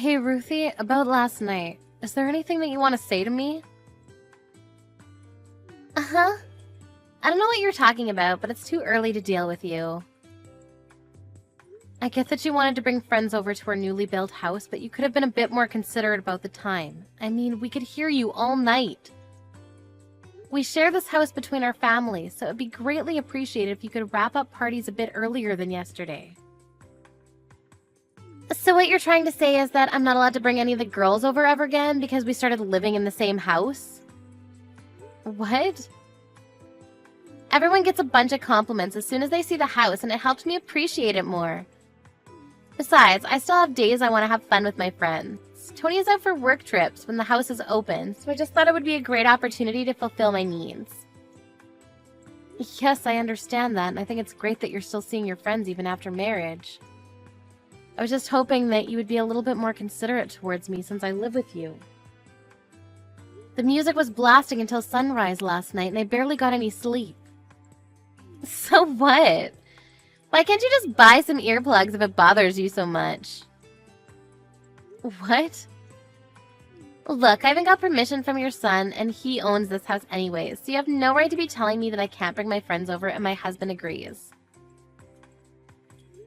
Hey, Ruthie, about last night. Is there anything that you want to say to me? Uh-huh. I don't know what you're talking about, but it's too early to deal with you. I get that you wanted to bring friends over to our newly built house, but you could have been a bit more considerate about the time. I mean, we could hear you all night. We share this house between our families, so it'd be greatly appreciated if you could wrap up parties a bit earlier than yesterday. So what you're trying to say is that I'm not allowed to bring any of the girls over ever again because we started living in the same house? What? Everyone gets a bunch of compliments as soon as they see the house, and it helps me appreciate it more. Besides, I still have days I want to have fun with my friends. Tony is out for work trips when the house is open, so I just thought it would be a great opportunity to fulfill my needs. Yes, I understand that, and I think it's great that you're still seeing your friends even after marriage. I was just hoping that you would be a little bit more considerate towards me since I live with you. The music was blasting until sunrise last night, and I barely got any sleep. So what? Why can't you just buy some earplugs if it bothers you so much? What? Look, I even got permission from your son, and he owns this house anyways, so you have no right to be telling me that I can't bring my friends over and my husband agrees.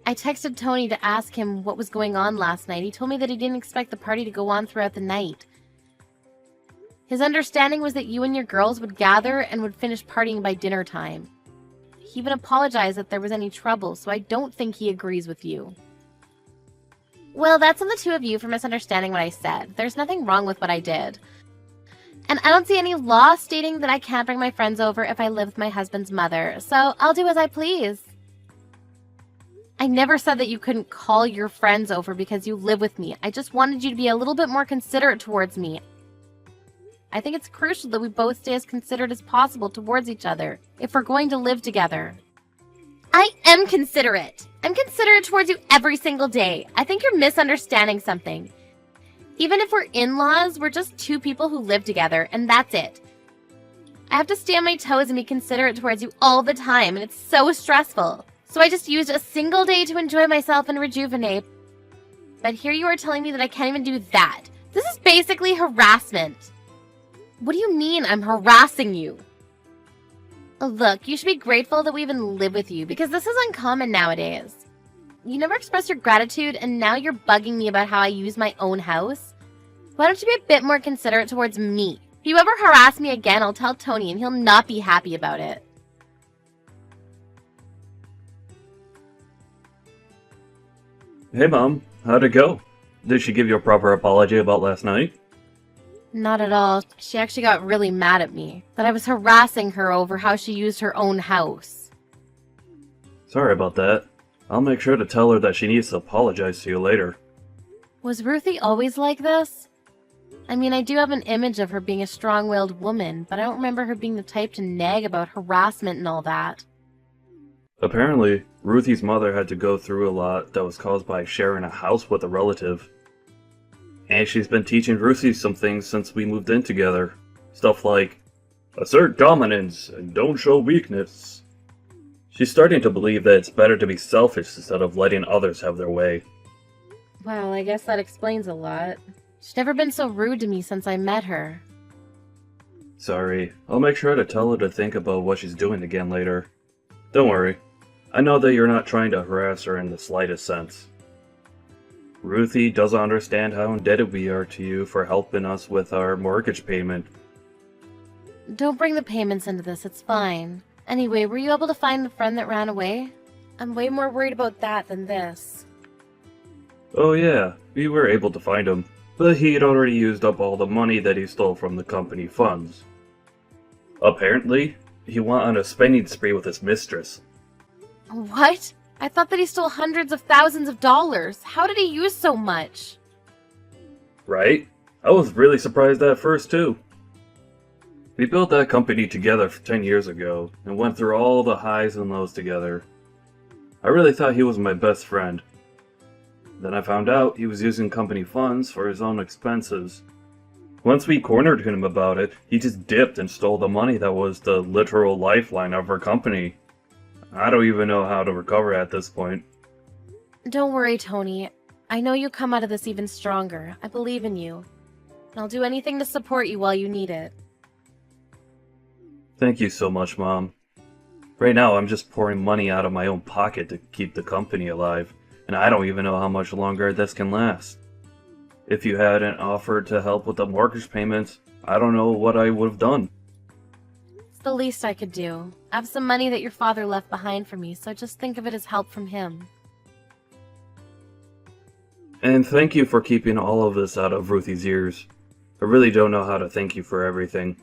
I texted Tony to ask him what was going on last night. He told me that he didn't expect the party to go on throughout the night. His understanding was that you and your girls would gather and would finish partying by dinner time. He even apologized if there was any trouble, so I don't think he agrees with you. Well, that's on the two of you for misunderstanding what I said. There's nothing wrong with what I did. And I don't see any law stating that I can't bring my friends over if I live with my husband's mother, so I'll do as I please. I never said that you couldn't call your friends over because you live with me. I just wanted you to be a little bit more considerate towards me. I think it's crucial that we both stay as considerate as possible towards each other if we're going to live together. I am considerate. I'm considerate towards you every single day. I think you're misunderstanding something. Even if we're in-laws, we're just two people who live together, and that's it. I have to stay on my toes and be considerate towards you all the time, and it's so stressful. So I just used a single day to enjoy myself and rejuvenate. But here you are telling me that I can't even do that. This is basically harassment. What do you mean I'm harassing you? Look, you should be grateful that we even live with you, because this is uncommon nowadays. You never expressed your gratitude, and now you're bugging me about how I use my own house. Why don't you be a bit more considerate towards me? If you ever harass me again, I'll tell Tony, and he'll not be happy about it. Hey Mom, how'd it go? Did she give you a proper apology about last night? Not at all. She actually got really mad at me. That I was harassing her over how she used her own house. Sorry about that. I'll make sure to tell her that she needs to apologize to you later. Was Ruthie always like this? I mean, I do have an image of her being a strong-willed woman, but I don't remember her being the type to nag about harassment and all that. Apparently, Ruthie's mother had to go through a lot that was caused by sharing a house with a relative. And she's been teaching Ruthie some things since we moved in together. Stuff like, assert dominance and don't show weakness. She's starting to believe that it's better to be selfish instead of letting others have their way. Well, I guess that explains a lot. She's never been so rude to me since I met her. Sorry, I'll make sure to tell her to think about what she's doing again later. Don't worry, I know that you're not trying to harass her in the slightest sense. Ruthie doesn't understand how indebted we are to you for helping us with our mortgage payment. Don't bring the payments into this, it's fine. Anyway, were you able to find the friend that ran away? I'm way more worried about that than this. Oh yeah, we were able to find him, but he had already used up all the money that he stole from the company funds. Apparently, he went on a spending spree with his mistress. What? I thought that he stole hundreds of thousands of dollars. How did he use so much? Right? I was really surprised at first too. We built that company together 10 years ago, and went through all the highs and lows together. I really thought he was my best friend. Then I found out he was using company funds for his own expenses. Once we cornered him about it, he just dipped and stole the money that was the literal lifeline of our company. I don't even know how to recover at this point. Don't worry, Tony. I know you'll come out of this even stronger. I believe in you. And I'll do anything to support you while you need it. Thank you so much, Mom. Right now, I'm just pouring money out of my own pocket to keep the company alive, and I don't even know how much longer this can last. If you hadn't offered to help with the mortgage payments, I don't know what I would have done. It's the least I could do. I have some money that your father left behind for me, so just think of it as help from him. And thank you for keeping all of this out of Ruthie's ears. I really don't know how to thank you for everything.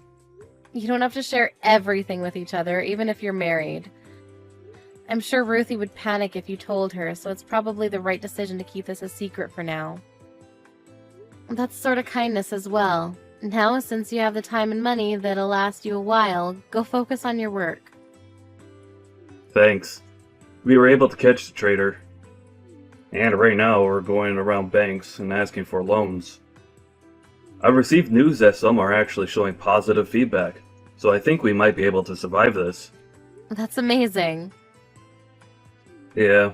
You don't have to share everything with each other, even if you're married. I'm sure Ruthie would panic if you told her, so it's probably the right decision to keep this a secret for now. That's sort of kindness as well. Now, since you have the time and money that'll last you a while, go focus on your work. Thanks. We were able to catch the traitor. And right now we're going around banks and asking for loans. I've received news that some are actually showing positive feedback, so I think we might be able to survive this. That's amazing. Yeah.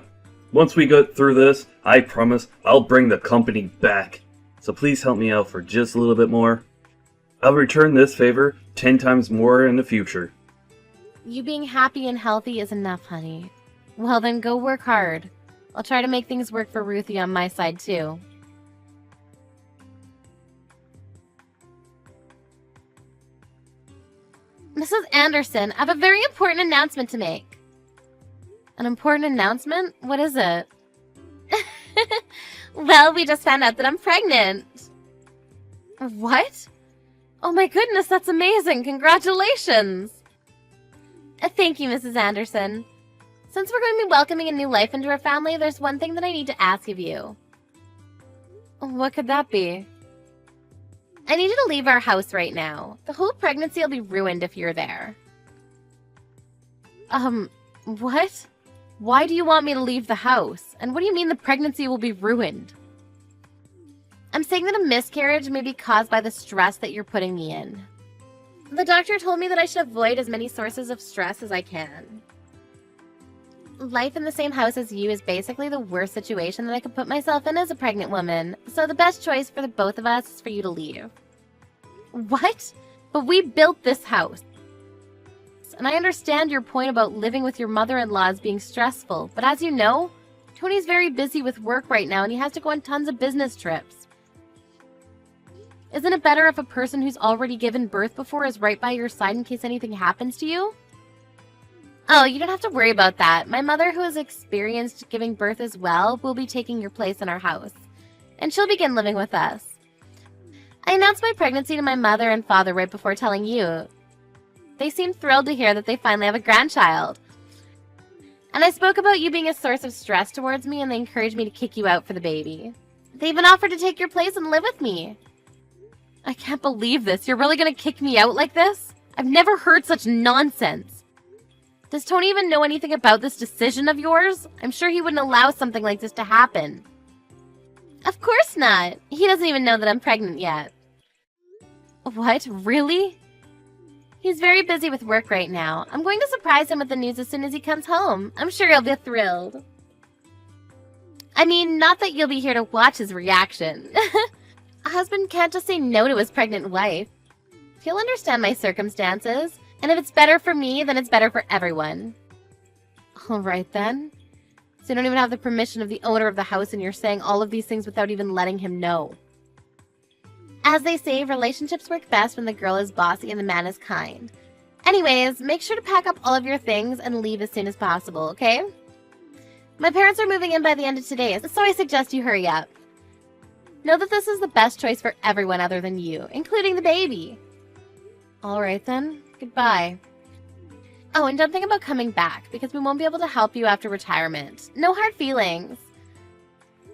Once we get through this, I promise I'll bring the company back. So please help me out for just a little bit more. I'll return this favor 10 times more in the future. You being happy and healthy is enough, honey. Well then, go work hard. I'll try to make things work for Ruthie on my side too. Mrs. Anderson, I have a very important announcement to make. An important announcement? What is it? Well, we just found out that I'm pregnant. What? Oh my goodness, that's amazing. Congratulations. Thank you, Mrs. Anderson. Since we're going to be welcoming a new life into our family, there's one thing that I need to ask of you. What could that be? I need you to leave our house right now. The whole pregnancy will be ruined if you're there. What? Why do you want me to leave the house? And what do you mean the pregnancy will be ruined? I'm saying that a miscarriage may be caused by the stress that you're putting me in. The doctor told me that I should avoid as many sources of stress as I can. Life in the same house as you is basically the worst situation that I could put myself in as a pregnant woman, so the best choice for the both of us is for you to leave. What? But we built this house. And I understand your point about living with your mother-in-law as being stressful, but as you know, Tony's very busy with work right now and he has to go on tons of business trips. Isn't it better if a person who's already given birth before is right by your side in case anything happens to you? Oh, you don't have to worry about that. My mother, who has experienced giving birth as well, will be taking your place in our house. And she'll begin living with us. I announced my pregnancy to my mother and father right before telling you. They seemed thrilled to hear that they finally have a grandchild. And I spoke about you being a source of stress towards me, and they encouraged me to kick you out for the baby. They even offered to take your place and live with me. I can't believe this. You're really going to kick me out like this? I've never heard such nonsense. Does Tony even know anything about this decision of yours? I'm sure he wouldn't allow something like this to happen. Of course not. He doesn't even know that I'm pregnant yet. What? Really? He's very busy with work right now. I'm going to surprise him with the news as soon as he comes home. I'm sure he'll be thrilled. I mean, not that you'll be here to watch his reaction. A husband can't just say no to his pregnant wife. He'll understand my circumstances. And if it's better for me, then it's better for everyone. All right, then. So you don't even have the permission of the owner of the house and you're saying all of these things without even letting him know. As they say, relationships work best when the girl is bossy and the man is kind. Anyways, make sure to pack up all of your things and leave as soon as possible, okay? My parents are moving in by the end of today, so I suggest you hurry up. Know that this is the best choice for everyone other than you, including the baby. All right, then. Goodbye. Oh, and don't think about coming back, because we won't be able to help you after retirement. No hard feelings.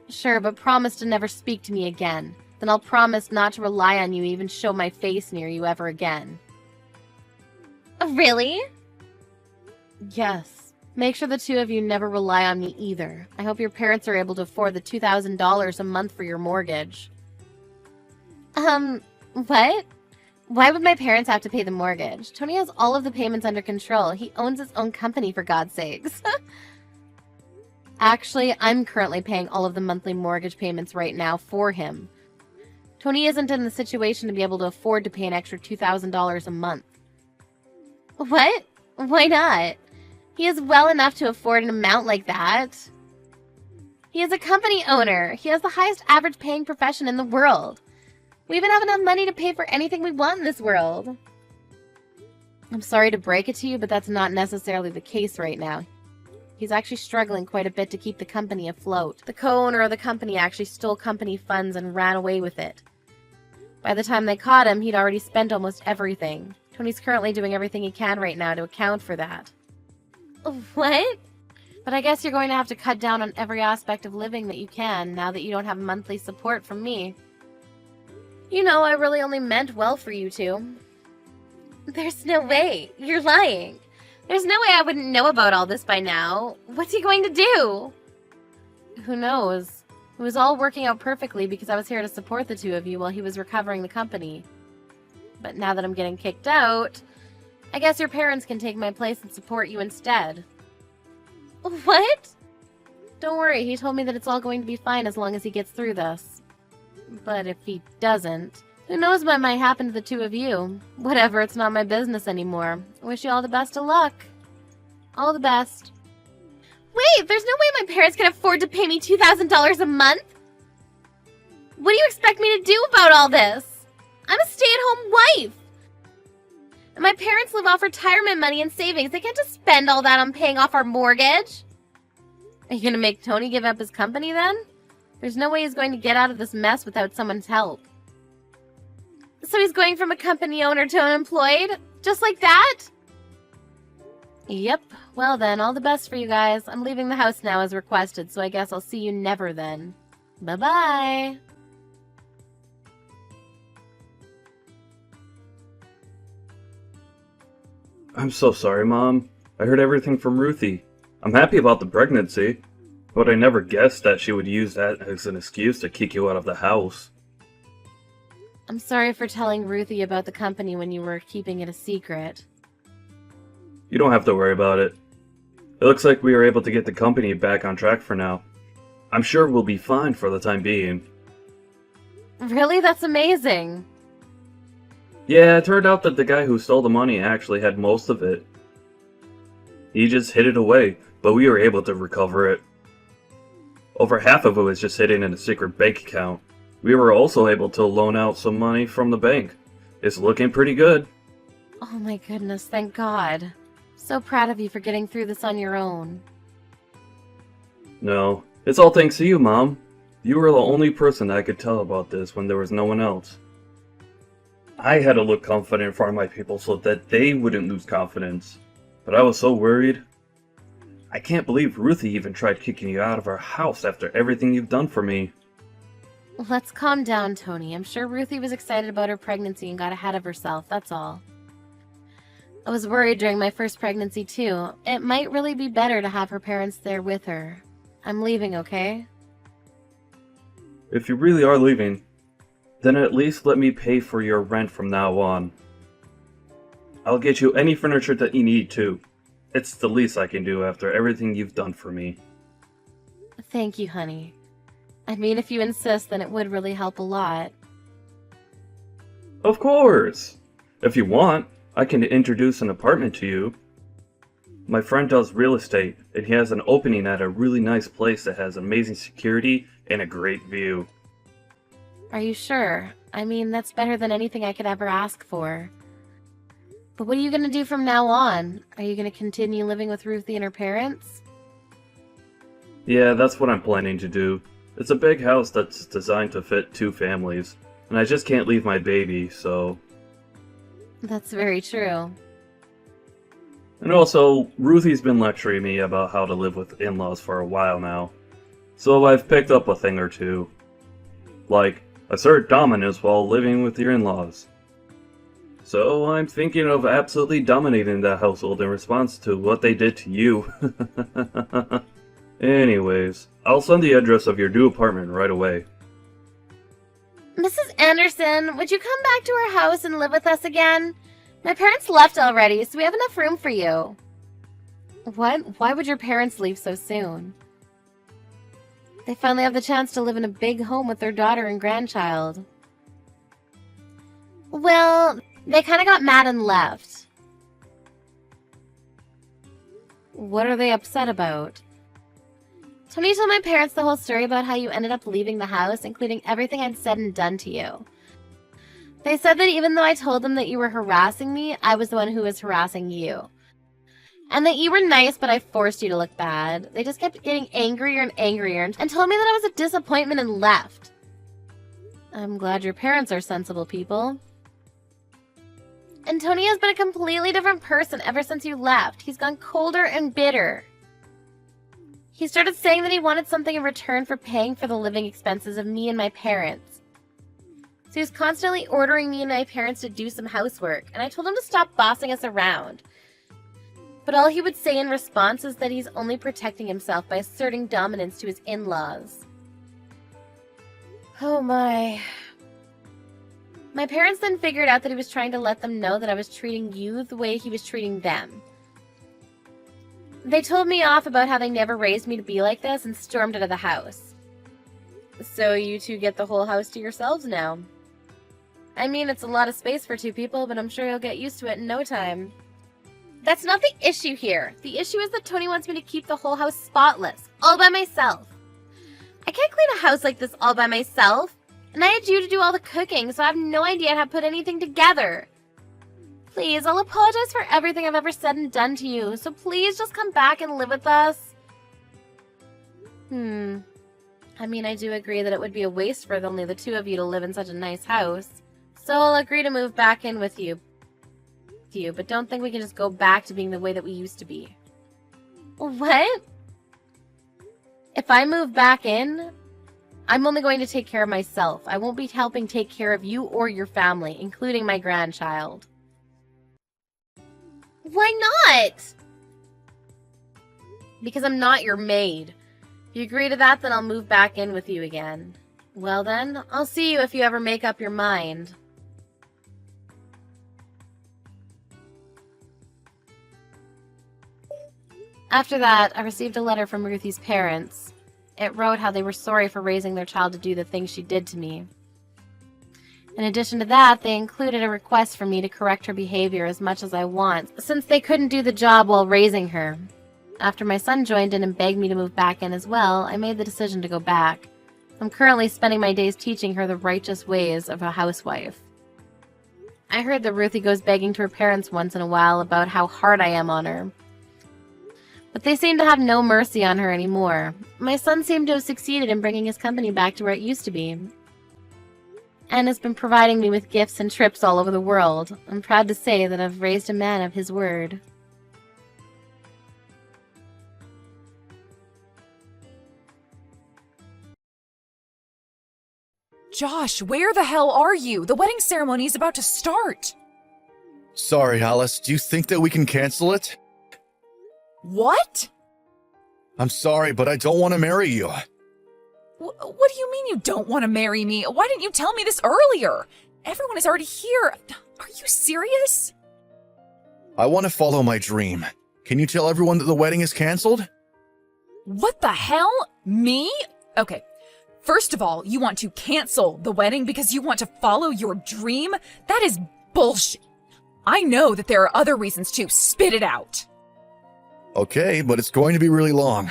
Sure, but promise to never speak to me again. Then I'll promise not to rely on you, even show my face near you ever again. Really? Yes. Make sure the two of you never rely on me either. I hope your parents are able to afford the $2,000 a month for your mortgage. What? Why would my parents have to pay the mortgage? Tony has all of the payments under control. He owns his own company, for God's sakes. Actually, I'm currently paying all of the monthly mortgage payments right now for him. Tony isn't in the situation to be able to afford to pay an extra $2,000 a month. What? Why not? He is well enough to afford an amount like that. He is a company owner. He has the highest average paying profession in the world. We even have enough money to pay for anything we want in this world. I'm sorry to break it to you, but that's not necessarily the case right now. He's actually struggling quite a bit to keep the company afloat. The co-owner of the company actually stole company funds and ran away with it. By the time they caught him, he'd already spent almost everything. Tony's currently doing everything he can right now to account for that. What? But I guess you're going to have to cut down on every aspect of living that you can now that you don't have monthly support from me. You know, I really only meant well for you two. There's no way. You're lying. There's no way I wouldn't know about all this by now. What's he going to do? Who knows? It was all working out perfectly because I was here to support the two of you while he was recovering the company. But now that I'm getting kicked out, I guess your parents can take my place and support you instead. What? Don't worry, he told me that it's all going to be fine as long as he gets through this. But if he doesn't, who knows what might happen to the two of you? Whatever, it's not my business anymore. I wish you all the best of luck. All the best. Wait, there's no way my parents can afford to pay me $2,000 a month? What do you expect me to do about all this? I'm a stay-at-home wife. And my parents live off retirement money and savings. They can't just spend all that on paying off our mortgage. Are you going to make Tony give up his company then? There's no way he's going to get out of this mess without someone's help. So he's going from a company owner to unemployed? Just like that? Yep. Well then, all the best for you guys. I'm leaving the house now as requested, so I guess I'll see you never then. Bye-bye. I'm so sorry, Mom. I heard everything from Ruthie. I'm happy about the pregnancy, but I never guessed that she would use that as an excuse to kick you out of the house. I'm sorry for telling Ruthie about the company when you were keeping it a secret. You don't have to worry about it. It looks like we were able to get the company back on track for now. I'm sure we'll be fine for the time being. Really? That's amazing. Yeah, it turned out that the guy who stole the money actually had most of it. He just hid it away, but we were able to recover it. Over half of it was just hidden in a secret bank account. We were also able to loan out some money from the bank. It's looking pretty good. Oh my goodness, thank God. So proud of you for getting through this on your own. No, it's all thanks to you, Mom. You were the only person I could tell about this when there was no one else. I had to look confident in front of my people so that they wouldn't lose confidence. But I was so worried. I can't believe Ruthie even tried kicking you out of our house after everything you've done for me. Let's calm down, Tony. I'm sure Ruthie was excited about her pregnancy and got ahead of herself, that's all. I was worried during my first pregnancy, too. It might really be better to have her parents there with her. I'm leaving, okay? If you really are leaving, then at least let me pay for your rent from now on. I'll get you any furniture that you need, too. It's the least I can do after everything you've done for me. Thank you, honey. I mean, if you insist, then it would really help a lot. Of course! If you want, I can introduce an apartment to you. My friend does real estate, and he has an opening at a really nice place that has amazing security and a great view. Are you sure? I mean, that's better than anything I could ever ask for. But what are you going to do from now on? Are you going to continue living with Ruthie and her parents? Yeah, that's what I'm planning to do. It's a big house that's designed to fit 2 families, and I just can't leave my baby, so... That's very true. And also, Ruthie's been lecturing me about how to live with in-laws for a while now, so I've picked up a thing or two. Like, assert dominance while living with your in-laws. So I'm thinking of absolutely dominating that household in response to what they did to you. Anyways, I'll send the address of your new apartment right away. Mrs. Anderson, would you come back to our house and live with us again? My parents left already, so we have enough room for you. What? Why would your parents leave so soon? They finally have the chance to live in a big home with their daughter and grandchild. Well, they kind of got mad and left. What are they upset about? Tony told my parents the whole story about how you ended up leaving the house, including everything I'd said and done to you. They said that even though I told them that you were harassing me, I was the one who was harassing you. And that you were nice, but I forced you to look bad. They just kept getting angrier and angrier and told me that I was a disappointment and left. I'm glad your parents are sensible people. And Tony has been a completely different person ever since you left. He's gone colder and bitter. He started saying that he wanted something in return for paying for the living expenses of me and my parents. So he was constantly ordering me and my parents to do some housework, and I told him to stop bossing us around. But all he would say in response is that he's only protecting himself by asserting dominance to his in-laws. Oh my. My parents then figured out that he was trying to let them know that I was treating you the way he was treating them. They told me off about how they never raised me to be like this and stormed out of the house. So you two get the whole house to yourselves now. I mean, it's a lot of space for two people, but I'm sure you'll get used to it in no time. That's not the issue here. The issue is that Tony wants me to keep the whole house spotless, all by myself. I can't clean a house like this all by myself. And I had you to do all the cooking, so I have no idea how to put anything together. Please, I'll apologize for everything I've ever said and done to you, so please just come back and live with us. I mean, I do agree that it would be a waste for only the two of you to live in such a nice house. So I'll agree to move back in with you. But don't think we can just go back to being the way that we used to be. What? If I move back in, I'm only going to take care of myself. I won't be helping take care of you or your family, including my grandchild. Why not? Because I'm not your maid. If you agree to that, then I'll move back in with you again. Well then, I'll see you if you ever make up your mind. After that, I received a letter from Ruthie's parents. It wrote how they were sorry for raising their child to do the things she did to me. In addition to that, they included a request for me to correct her behavior as much as I want, since they couldn't do the job while raising her. After my son joined in and begged me to move back in as well, I made the decision to go back. I'm currently spending my days teaching her the righteous ways of a housewife. I heard that Ruthie goes begging to her parents once in a while about how hard I am on her. But they seem to have no mercy on her anymore. My son seemed to have succeeded in bringing his company back to where it used to be. And has been providing me with gifts and trips all over the world. I'm proud to say that I've raised a man of his word. Josh, where the hell are you? The wedding ceremony is about to start. Sorry, Alice. Do you think that we can cancel it? What? I'm sorry, but I don't want to marry you. What do you mean you don't want to marry me? Why didn't you tell me this earlier? Everyone is already here. Are you serious? I want to follow my dream. Can you tell everyone that the wedding is canceled? What the hell? Me? Okay. First of all, you want to cancel the wedding because you want to follow your dream? That is bullshit. I know that there are other reasons to spit it out. Okay, but it's going to be really long.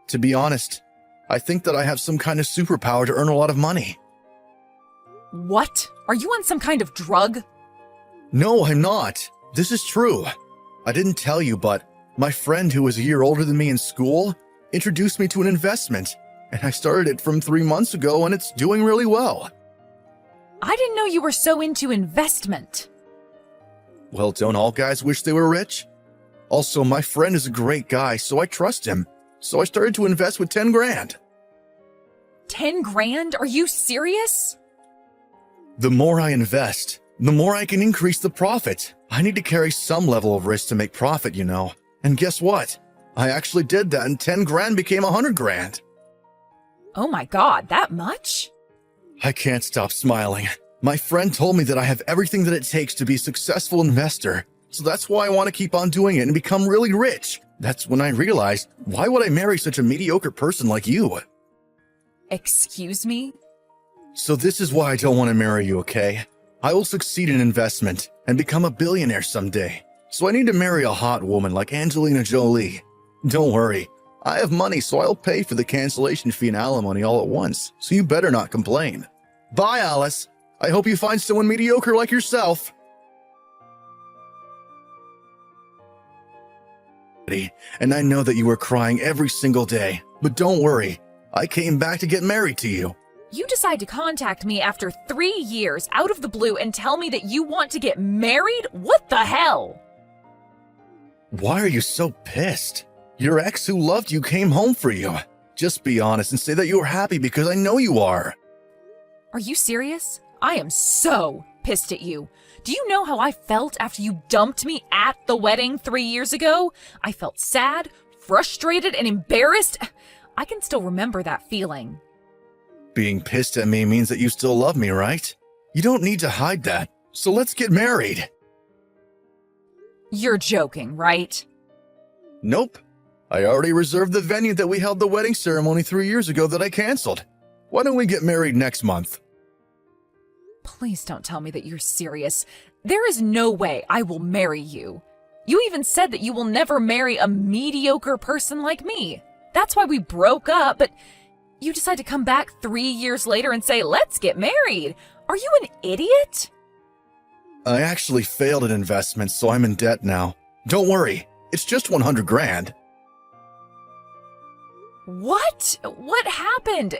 To be honest, I think that I have some kind of superpower to earn a lot of money. What? Are you on some kind of drug? No, I'm not. This is true. I didn't tell you, but my friend who was a year older than me in school introduced me to an investment, and I started it from 3 months ago, and it's doing really well. I didn't know you were so into investment. Well, don't all guys wish they were rich? Also, my friend is a great guy, so I trust him. So I started to invest with 10 grand. 10 grand? Are you serious? The more I invest, the more I can increase the profit. I need to carry some level of risk to make profit, you know. And guess what? I actually did that, and 10 grand became 100 grand. Oh my god, that much? I can't stop smiling. My friend told me that I have everything that it takes to be a successful investor. So that's why I want to keep on doing it and become really rich. That's when I realized, why would I marry such a mediocre person like you? Excuse me? So this is why I don't want to marry you, okay? I will succeed in investment and become a billionaire someday. So I need to marry a hot woman like Angelina Jolie. Don't worry, I have money, so I'll pay for the cancellation fee and alimony all at once, so you better not complain. Bye, Alice. I hope you find someone mediocre like yourself. And I know that you were crying every single day, but don't worry, I came back to get married to you. You decide to contact me after 3 years out of the blue and tell me that you want to get married? What the hell? Why are you so pissed? Your ex who loved you came home for you. Just be honest and say that you are happy because I know you are. Are you serious? I am so pissed at you. Do you know how I felt after you dumped me at the wedding 3 years ago? I felt sad, frustrated, and embarrassed. I can still remember that feeling. Being pissed at me means that you still love me, right? You don't need to hide that, so let's get married. You're joking, right? Nope. I already reserved the venue that we held the wedding ceremony 3 years ago that I canceled. Why don't we get married next month? Please don't tell me that you're serious. There is no way I will marry you. You even said that you will never marry a mediocre person like me. That's why we broke up, but you decide to come back 3 years later and say, let's get married. Are you an idiot? I actually failed at investments, so I'm in debt now. Don't worry, it's just 100 grand. What? What happened?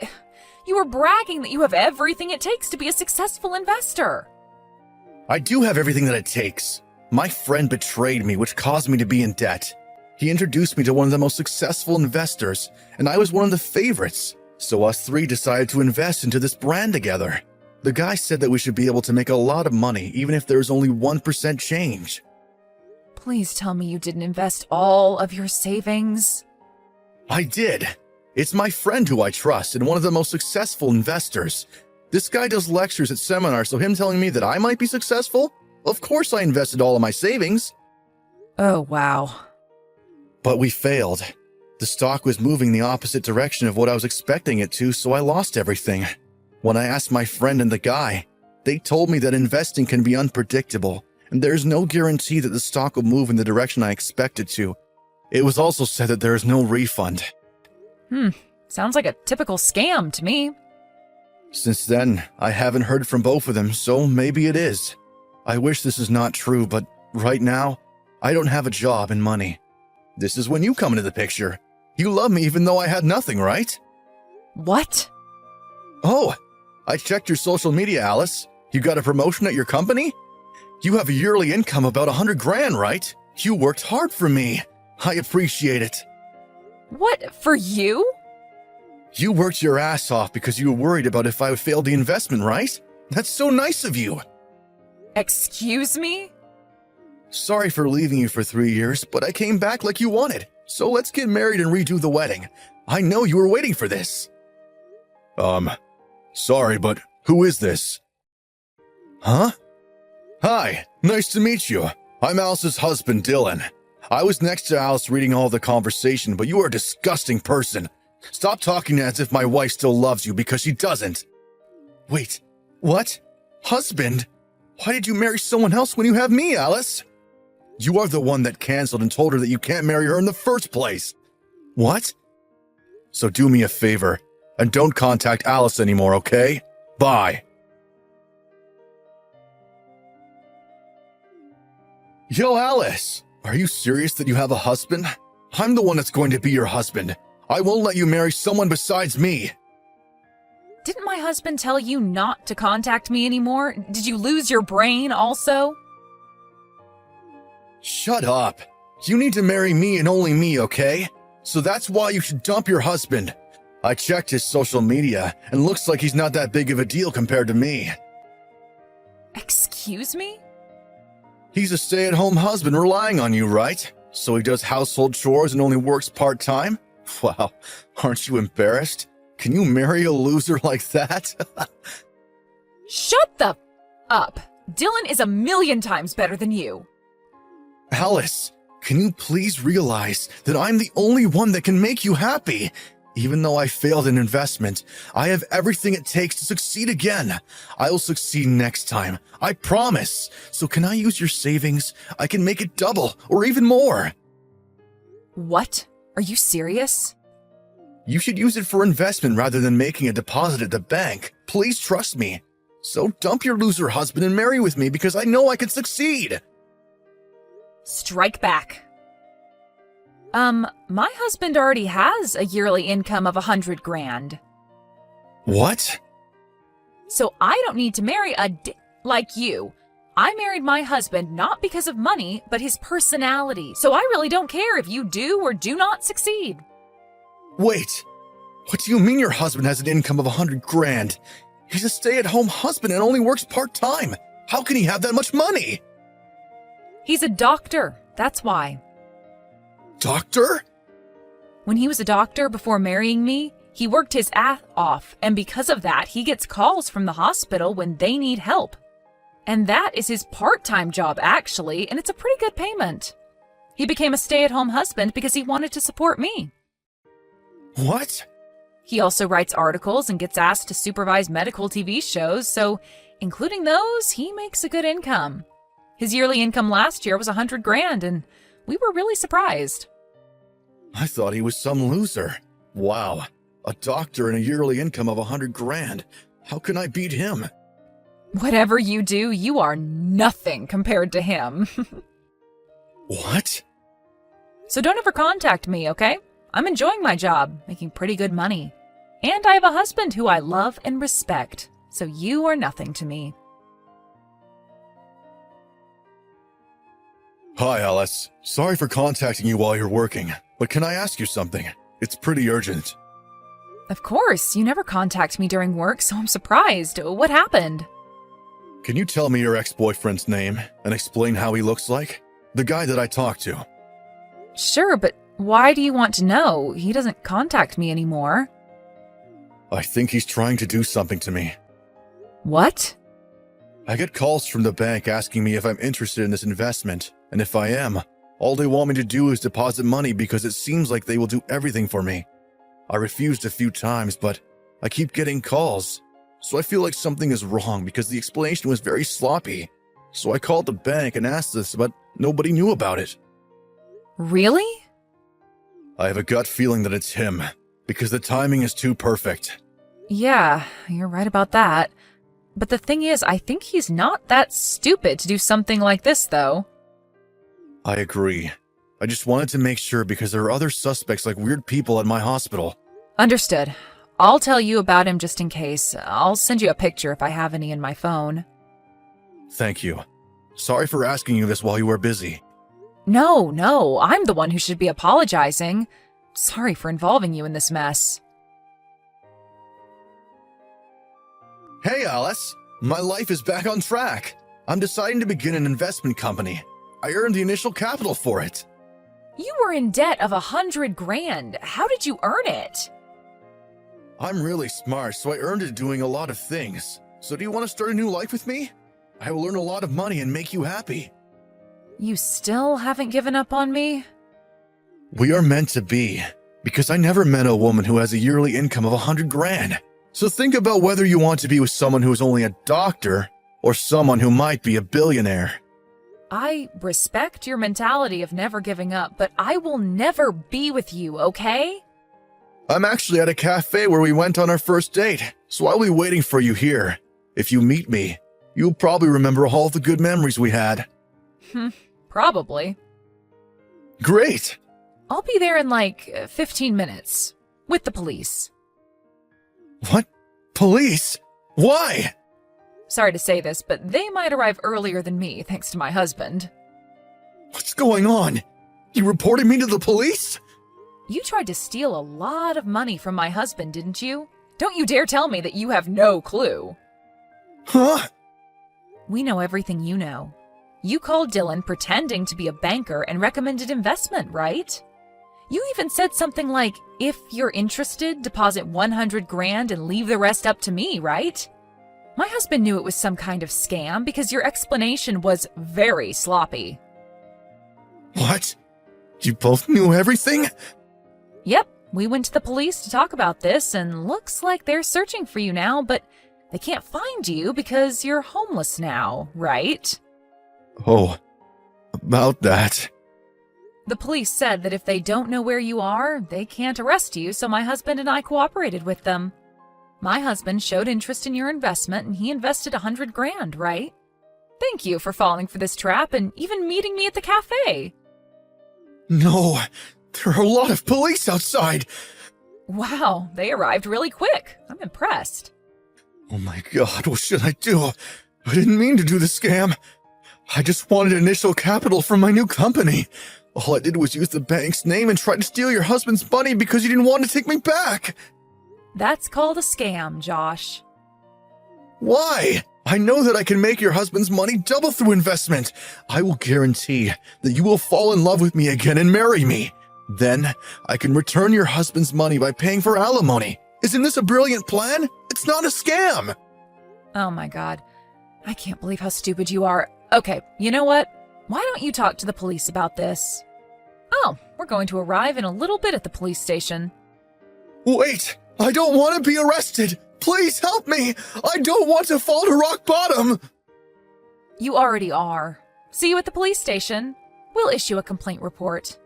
You were bragging that you have everything it takes to be a successful investor. I do have everything that it takes. My friend betrayed me, which caused me to be in debt. He introduced me to one of the most successful investors, and I was one of the favorites. So us three decided to invest into this brand together. The guy said that we should be able to make a lot of money, even if there's only 1% change. Please tell me you didn't invest all of your savings. I did. It's my friend who I trust and one of the most successful investors. This guy does lectures at seminars, so him telling me that I might be successful? Of course I invested all of my savings. Oh, wow. But we failed. The stock was moving the opposite direction of what I was expecting it to, so I lost everything. When I asked my friend and the guy, they told me that investing can be unpredictable, and there is no guarantee that the stock will move in the direction I expect it to. It was also said that there is no refund. Sounds like a typical scam to me. Since then, I haven't heard from both of them, so maybe it is. I wish this is not true, but right now, I don't have a job and money. This is when you come into the picture. You love me even though I had nothing, right? What? Oh, I checked your social media, Alice. You got a promotion at your company? You have a yearly income about 100 grand, right? You worked hard for me. I appreciate it. What, for you? You worked your ass off because you were worried about if I would fail the investment, right? That's so nice of you. Excuse me? Sorry for leaving you for 3 years, but I came back like you wanted. So let's get married and redo the wedding. I know you were waiting for this. Sorry, but who is this? Huh? Hi, nice to meet you. I'm Alice's husband, Dylan. I was next to Alice reading all the conversation, but you are a disgusting person. Stop talking as if my wife still loves you because she doesn't. Wait, what? Husband? Why did you marry someone else when you have me, Alice? You are the one that canceled and told her that you can't marry her in the first place. What? So do me a favor and don't contact Alice anymore, okay? Bye. Yo, Alice, are you serious that you have a husband? I'm the one that's going to be your husband. I won't let you marry someone besides me. Didn't my husband tell you not to contact me anymore? Did you lose your brain also? Shut up. You need to marry me and only me, okay? So that's why you should dump your husband. I checked his social media, and looks like he's not that big of a deal compared to me. Excuse me? He's a stay-at-home husband relying on you, right? So he does household chores and only works part-time? Wow, aren't you embarrassed? Can you marry a loser like that? Shut the up. Dylan is 1,000,000 times better than you. Alice, can you please realize that I'm the only one that can make you happy? Even though I failed in investment, I have everything it takes to succeed again. I will succeed next time. I promise. So can I use your savings? I can make it double or even more. What? Are you serious? You should use it for investment rather than making a deposit at the bank. Please trust me. So dump your loser husband and marry with me because I know I can succeed. Strike back. My husband already has a yearly income of 100 grand. What? So I don't need to marry like you. I married my husband not because of money, but his personality. So I really don't care if you do or do not succeed. Wait. What do you mean your husband has an income of 100 grand? He's a stay-at-home husband and only works part-time. How can he have that much money? He's a doctor. That's why. Doctor? When he was a doctor before marrying me, he worked his ass off, and because of that, he gets calls from the hospital when they need help. And that is his part-time job, actually, and it's a pretty good payment. He became a stay-at-home husband because he wanted to support me. What? He also writes articles and gets asked to supervise medical TV shows, so including those, he makes a good income. His yearly income last year was 100 grand, and we were really surprised. I thought he was some loser. Wow. A doctor and a yearly income of 100 grand. How can I beat him? Whatever you do, you are nothing compared to him. What? So don't ever contact me, okay? I'm enjoying my job, making pretty good money. And I have a husband who I love and respect, so you are nothing to me. Hi, Alice. Sorry for contacting you while you're working, but can I ask you something? It's pretty urgent. Of course, you never contact me during work, so I'm surprised. What happened? Can you tell me your ex-boyfriend's name and explain how he looks like? The guy that I talked to. Sure, but why do you want to know? He doesn't contact me anymore. I think he's trying to do something to me. What? I get calls from the bank asking me if I'm interested in this investment, and if I am, all they want me to do is deposit money because it seems like they will do everything for me. I refused a few times, but I keep getting calls. So I feel like something is wrong because the explanation was very sloppy. So I called the bank and asked this, but nobody knew about it. Really? I have a gut feeling that it's him, because the timing is too perfect. Yeah, you're right about that. But the thing is, I think he's not that stupid to do something like this, though. I agree. I just wanted to make sure because there are other suspects like weird people at my hospital. Understood. I'll tell you about him just in case. I'll send you a picture if I have any in my phone. Thank you. Sorry for asking you this while you were busy. No, I'm the one who should be apologizing. Sorry for involving you in this mess. Hey, Alice. My life is back on track. I'm deciding to begin an investment company. I earned the initial capital for it. You were in debt of 100 grand. How did you earn it? I'm really smart, so I earned it doing a lot of things. So do you want to start a new life with me? I will earn a lot of money and make you happy. You still haven't given up on me? We are meant to be, because I never met a woman who has a yearly income of 100 grand. So think about whether you want to be with someone who is only a doctor or someone who might be a billionaire. I respect your mentality of never giving up, but I will never be with you, okay? I'm actually at a cafe where we went on our first date, so I'll be waiting for you here. If you meet me, you'll probably remember all the good memories we had. Probably. Great! I'll be there in like 15 minutes. With the police. What? Police? Why? Sorry to say this, but they might arrive earlier than me, thanks to my husband. What's going on? You reported me to the police? You tried to steal a lot of money from my husband, didn't you? Don't you dare tell me that you have no clue. Huh? We know everything you know. You called Dylan pretending to be a banker and recommended investment, right? You even said something like, if you're interested, deposit 100 grand and leave the rest up to me, right? My husband knew it was some kind of scam because your explanation was very sloppy. What? You both knew everything? Yep, we went to the police to talk about this, and looks like they're searching for you now, but they can't find you because you're homeless now, right? Oh, about that. The police said that if they don't know where you are, they can't arrest you, so my husband and I cooperated with them. My husband showed interest in your investment, and he invested $100,000, right? Thank you for falling for this trap and even meeting me at the cafe. No, there are a lot of police outside. Wow, they arrived really quick. I'm impressed. Oh my god, what should I do? I didn't mean to do the scam. I just wanted initial capital from my new company. All I did was use the bank's name and try to steal your husband's money because you didn't want to take me back. That's called a scam, Josh. Why? I know that I can make your husband's money double through investment. I will guarantee that you will fall in love with me again and marry me. Then I can return your husband's money by paying for alimony. Isn't this a brilliant plan? It's not a scam. Oh my god. I can't believe how stupid you are. Okay, you know what? Why don't you talk to the police about this? Oh, we're going to arrive in a little bit at the police station. Wait, I don't want to be arrested. Please help me. I don't want to fall to rock bottom. You already are. See you at the police station. We'll issue a complaint report.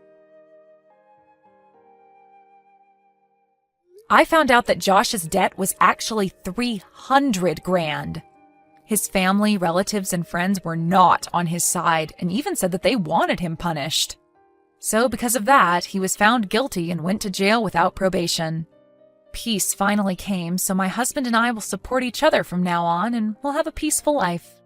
I found out that Josh's debt was actually $300,000. His family, relatives, and friends were not on his side and even said that they wanted him punished. So because of that, he was found guilty and went to jail without probation. Peace finally came, so my husband and I will support each other from now on, and we'll have a peaceful life.